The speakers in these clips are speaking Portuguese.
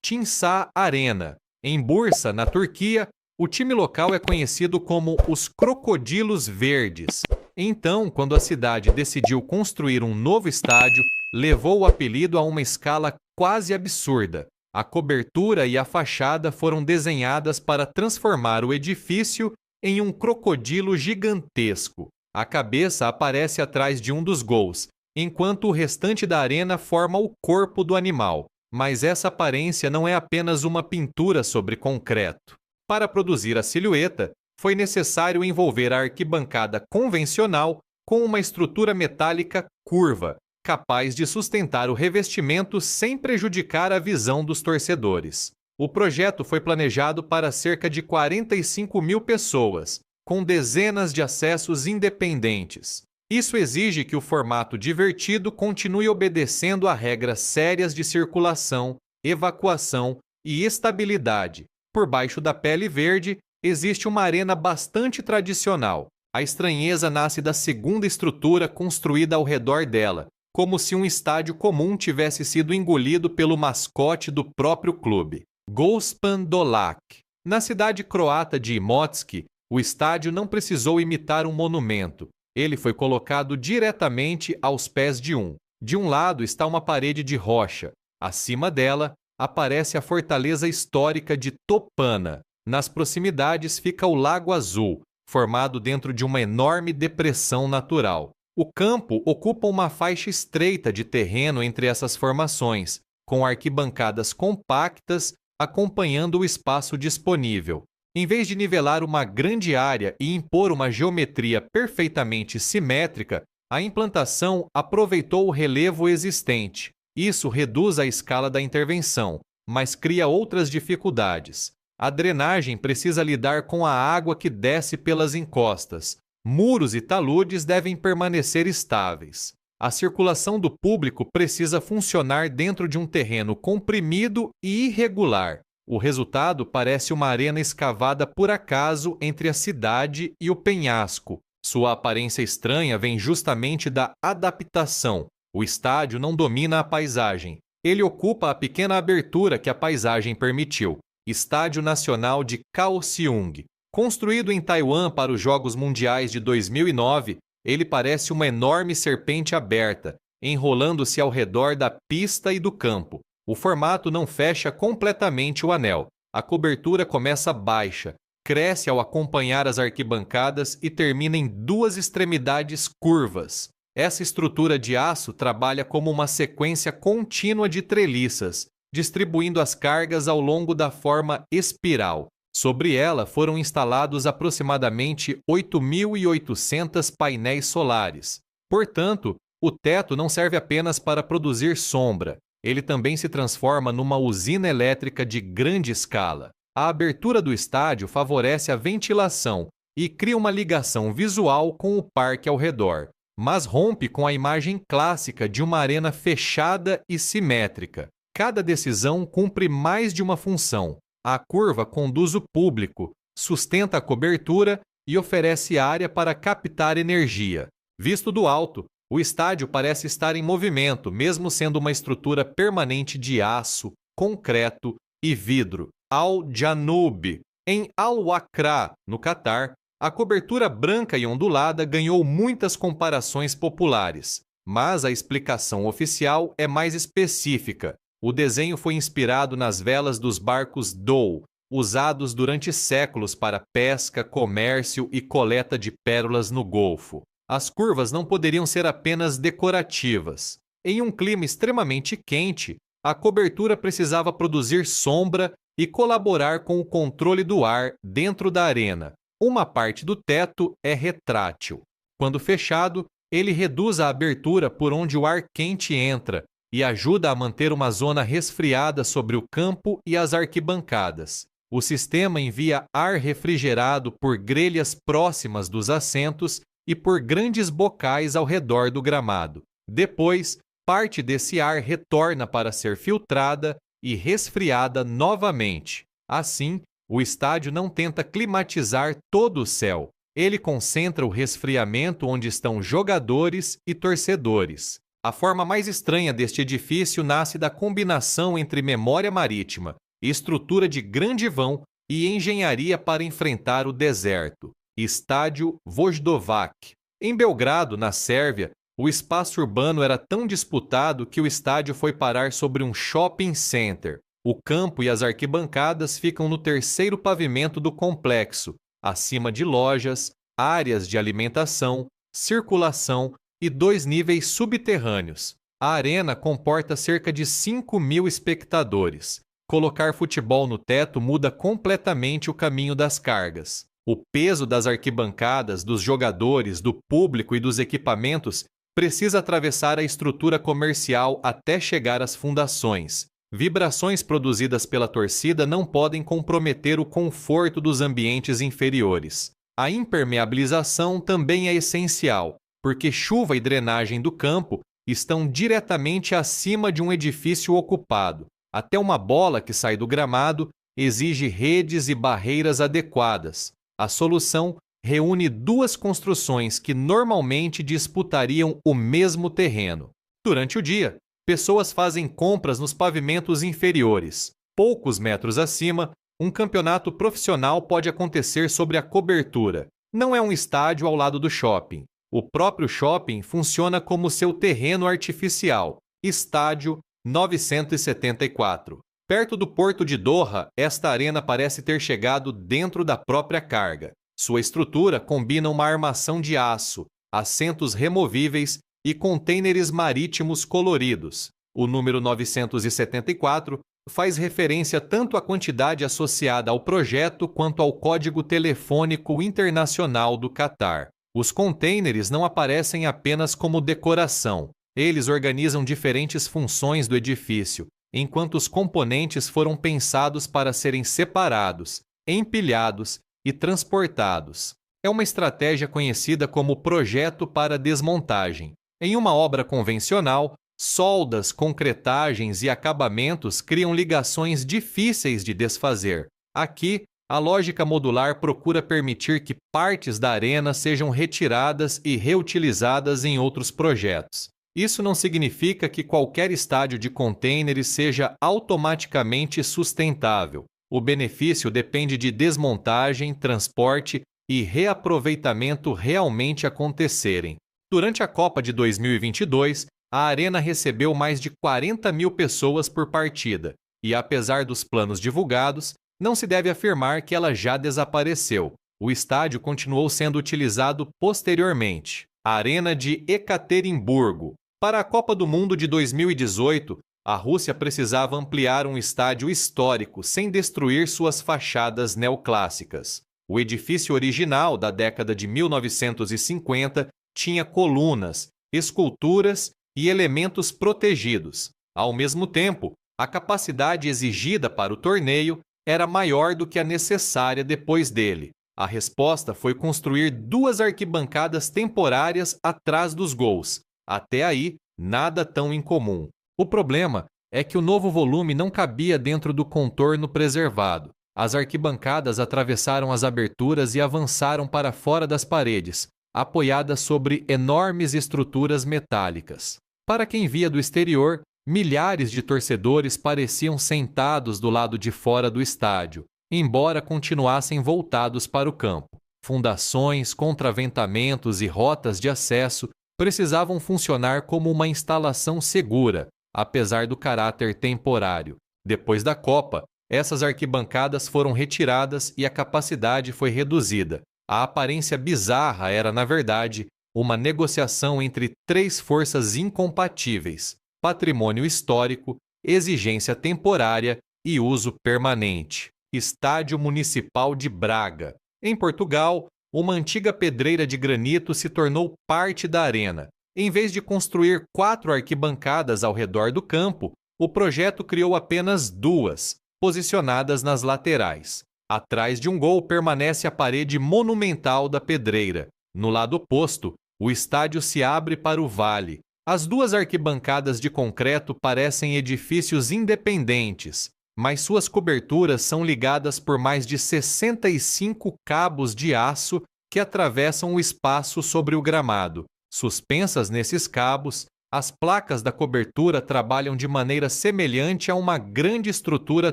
Timsah Arena. Em Bursa, na Turquia, o time local é conhecido como os Crocodilos Verdes. Então, quando a cidade decidiu construir um novo estádio, levou o apelido a uma escala quase absurda. A cobertura e a fachada foram desenhadas para transformar o edifício em um crocodilo gigantesco. A cabeça aparece atrás de um dos gols, enquanto o restante da arena forma o corpo do animal. Mas essa aparência não é apenas uma pintura sobre concreto. Para produzir a silhueta, foi necessário envolver a arquibancada convencional com uma estrutura metálica curva, capaz de sustentar o revestimento sem prejudicar a visão dos torcedores. O projeto foi planejado para cerca de 45 mil pessoas, com dezenas de acessos independentes. Isso exige que o formato divertido continue obedecendo a regras sérias de circulação, evacuação e estabilidade. Por baixo da pele verde, existe uma arena bastante tradicional. A estranheza nasce da segunda estrutura construída ao redor dela, como se um estádio comum tivesse sido engolido pelo mascote do próprio clube, Gospan Dolak. Na cidade croata de Imotski, o estádio não precisou imitar um monumento. Ele foi colocado diretamente aos pés de um. De um lado está uma parede de rocha. Acima dela, aparece a fortaleza histórica de Topana. Nas proximidades fica o Lago Azul, formado dentro de uma enorme depressão natural. O campo ocupa uma faixa estreita de terreno entre essas formações, com arquibancadas compactas acompanhando o espaço disponível. Em vez de nivelar uma grande área e impor uma geometria perfeitamente simétrica, a implantação aproveitou o relevo existente. Isso reduz a escala da intervenção, mas cria outras dificuldades. A drenagem precisa lidar com a água que desce pelas encostas. Muros e taludes devem permanecer estáveis. A circulação do público precisa funcionar dentro de um terreno comprimido e irregular. O resultado parece uma arena escavada por acaso entre a cidade e o penhasco. Sua aparência estranha vem justamente da adaptação. O estádio não domina a paisagem. Ele ocupa a pequena abertura que a paisagem permitiu. Estádio Nacional de Kaohsiung. Construído em Taiwan para os Jogos Mundiais de 2009, ele parece uma enorme serpente aberta, enrolando-se ao redor da pista e do campo. O formato não fecha completamente o anel. A cobertura começa baixa, cresce ao acompanhar as arquibancadas e termina em duas extremidades curvas. Essa estrutura de aço trabalha como uma sequência contínua de treliças, distribuindo as cargas ao longo da forma espiral. Sobre ela foram instalados aproximadamente 8.800 painéis solares. Portanto, o teto não serve apenas para produzir sombra. Ele também se transforma numa usina elétrica de grande escala. A abertura do estádio favorece a ventilação e cria uma ligação visual com o parque ao redor, mas rompe com a imagem clássica de uma arena fechada e simétrica. Cada decisão cumpre mais de uma função. A curva conduz o público, sustenta a cobertura e oferece área para captar energia. Visto do alto, o estádio parece estar em movimento, mesmo sendo uma estrutura permanente de aço, concreto e vidro. Al-Janoub. Em Al-Wakra, no Catar, a cobertura branca e ondulada ganhou muitas comparações populares, mas a explicação oficial é mais específica. O desenho foi inspirado nas velas dos barcos Dhow, usados durante séculos para pesca, comércio e coleta de pérolas no Golfo. As curvas não poderiam ser apenas decorativas. Em um clima extremamente quente, a cobertura precisava produzir sombra e colaborar com o controle do ar dentro da arena. Uma parte do teto é retrátil. Quando fechado, ele reduz a abertura por onde o ar quente entra e ajuda a manter uma zona resfriada sobre o campo e as arquibancadas. O sistema envia ar refrigerado por grelhas próximas dos assentos e por grandes bocais ao redor do gramado. Depois, parte desse ar retorna para ser filtrada e resfriada novamente. Assim, o estádio não tenta climatizar todo o céu. Ele concentra o resfriamento onde estão jogadores e torcedores. A forma mais estranha deste edifício nasce da combinação entre memória marítima, estrutura de grande vão e engenharia para enfrentar o deserto. Estádio Vojdovac. Em Belgrado, na Sérvia, o espaço urbano era tão disputado que o estádio foi parar sobre um shopping center. O campo e as arquibancadas ficam no terceiro pavimento do complexo, acima de lojas, áreas de alimentação, circulação e 2 níveis subterrâneos. A arena comporta cerca de 5.000 espectadores. Colocar futebol no teto muda completamente o caminho das cargas. O peso das arquibancadas, dos jogadores, do público e dos equipamentos precisa atravessar a estrutura comercial até chegar às fundações. Vibrações produzidas pela torcida não podem comprometer o conforto dos ambientes inferiores. A impermeabilização também é essencial, porque chuva e drenagem do campo estão diretamente acima de um edifício ocupado. Até uma bola que sai do gramado exige redes e barreiras adequadas. A solução reúne 2 construções que normalmente disputariam o mesmo terreno. Durante o dia, pessoas fazem compras nos pavimentos inferiores. Poucos metros acima, um campeonato profissional pode acontecer sobre a cobertura. Não é um estádio ao lado do shopping. O próprio shopping funciona como seu terreno artificial. Estádio 974. Perto do porto de Doha, esta arena parece ter chegado dentro da própria carga. Sua estrutura combina uma armação de aço, assentos removíveis e contêineres marítimos coloridos. O número 974 faz referência tanto à quantidade associada ao projeto quanto ao código telefônico internacional do Catar. Os contêineres não aparecem apenas como decoração. Eles organizam diferentes funções do edifício, enquanto os componentes foram pensados para serem separados, empilhados e transportados. É uma estratégia conhecida como projeto para desmontagem. Em uma obra convencional, soldas, concretagens e acabamentos criam ligações difíceis de desfazer. Aqui, a lógica modular procura permitir que partes da arena sejam retiradas e reutilizadas em outros projetos. Isso não significa que qualquer estádio de contêineres seja automaticamente sustentável. O benefício depende de desmontagem, transporte e reaproveitamento realmente acontecerem. Durante a Copa de 2022, a arena recebeu mais de 40.000 pessoas por partida, e apesar dos planos divulgados, não se deve afirmar que ela já desapareceu. O estádio continuou sendo utilizado posteriormente. A Arena de Ekaterimburgo. Para a Copa do Mundo de 2018, a Rússia precisava ampliar um estádio histórico sem destruir suas fachadas neoclássicas. O edifício original da década de 1950 tinha colunas, esculturas e elementos protegidos. Ao mesmo tempo, a capacidade exigida para o torneio era maior do que a necessária depois dele. A resposta foi construir 2 arquibancadas temporárias atrás dos gols. Até aí, nada tão incomum. O problema é que o novo volume não cabia dentro do contorno preservado. As arquibancadas atravessaram as aberturas e avançaram para fora das paredes, apoiadas sobre enormes estruturas metálicas. Para quem via do exterior, milhares de torcedores pareciam sentados do lado de fora do estádio, embora continuassem voltados para o campo. Fundações, contraventamentos e rotas de acesso precisavam funcionar como uma instalação segura, apesar do caráter temporário. Depois da Copa, essas arquibancadas foram retiradas e a capacidade foi reduzida. A aparência bizarra era, na verdade, uma negociação entre 3 forças incompatíveis: patrimônio histórico, exigência temporária e uso permanente. Estádio Municipal de Braga. Em Portugal, uma antiga pedreira de granito se tornou parte da arena. Em vez de construir 4 arquibancadas ao redor do campo, o projeto criou apenas 2, posicionadas nas laterais. Atrás de um gol permanece a parede monumental da pedreira. No lado oposto, o estádio se abre para o vale. As 2 arquibancadas de concreto parecem edifícios independentes, mas suas coberturas são ligadas por mais de 65 cabos de aço que atravessam o espaço sobre o gramado. Suspensas nesses cabos, As placas da cobertura trabalham de maneira semelhante a uma grande estrutura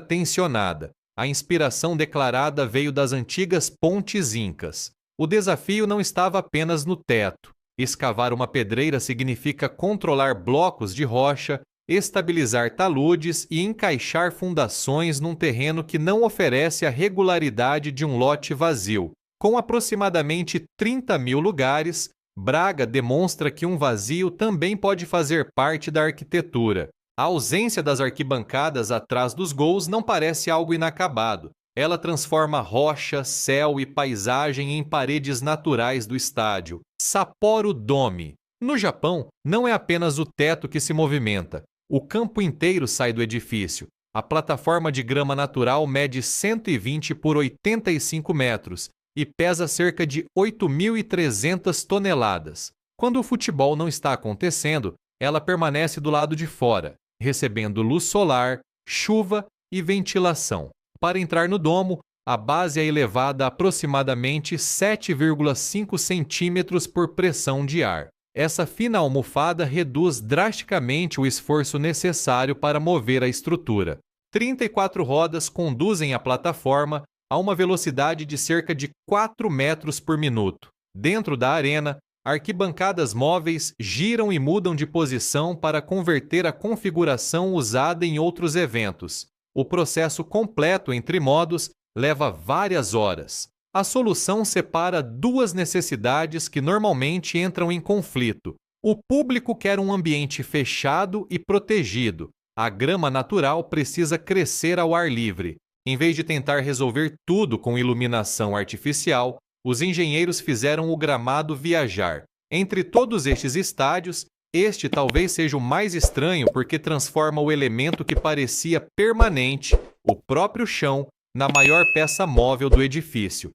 tensionada. A inspiração declarada veio das antigas pontes incas. O desafio não estava apenas no teto. Escavar uma pedreira significa controlar blocos de rocha, estabilizar taludes e encaixar fundações num terreno que não oferece a regularidade de um lote vazio. Com aproximadamente 30 mil lugares, Braga demonstra que um vazio também pode fazer parte da arquitetura. A ausência das arquibancadas atrás dos gols não parece algo inacabado. Ela transforma rocha, céu e paisagem em paredes naturais do estádio. Sapporo Dome. No Japão, não é apenas o teto que se movimenta. O campo inteiro sai do edifício. A plataforma de grama natural mede 120 por 85 metros e pesa cerca de 8.300 toneladas. Quando o futebol não está acontecendo, ela permanece do lado de fora, recebendo luz solar, chuva e ventilação. Para entrar no domo, a base é elevada a aproximadamente 7,5 centímetros por pressão de ar. Essa fina almofada reduz drasticamente o esforço necessário para mover a estrutura. 34 rodas conduzem a plataforma a uma velocidade de cerca de 4 metros por minuto. Dentro da arena, arquibancadas móveis giram e mudam de posição para converter a configuração usada em outros eventos. O processo completo entre modos leva várias horas. A solução separa duas necessidades que normalmente entram em conflito. O público quer um ambiente fechado e protegido. A grama natural precisa crescer ao ar livre. Em vez de tentar resolver tudo com iluminação artificial, os engenheiros fizeram o gramado viajar. Entre todos estes estádios, este talvez seja o mais estranho porque transforma o elemento que parecia permanente, o próprio chão, na maior peça móvel do edifício.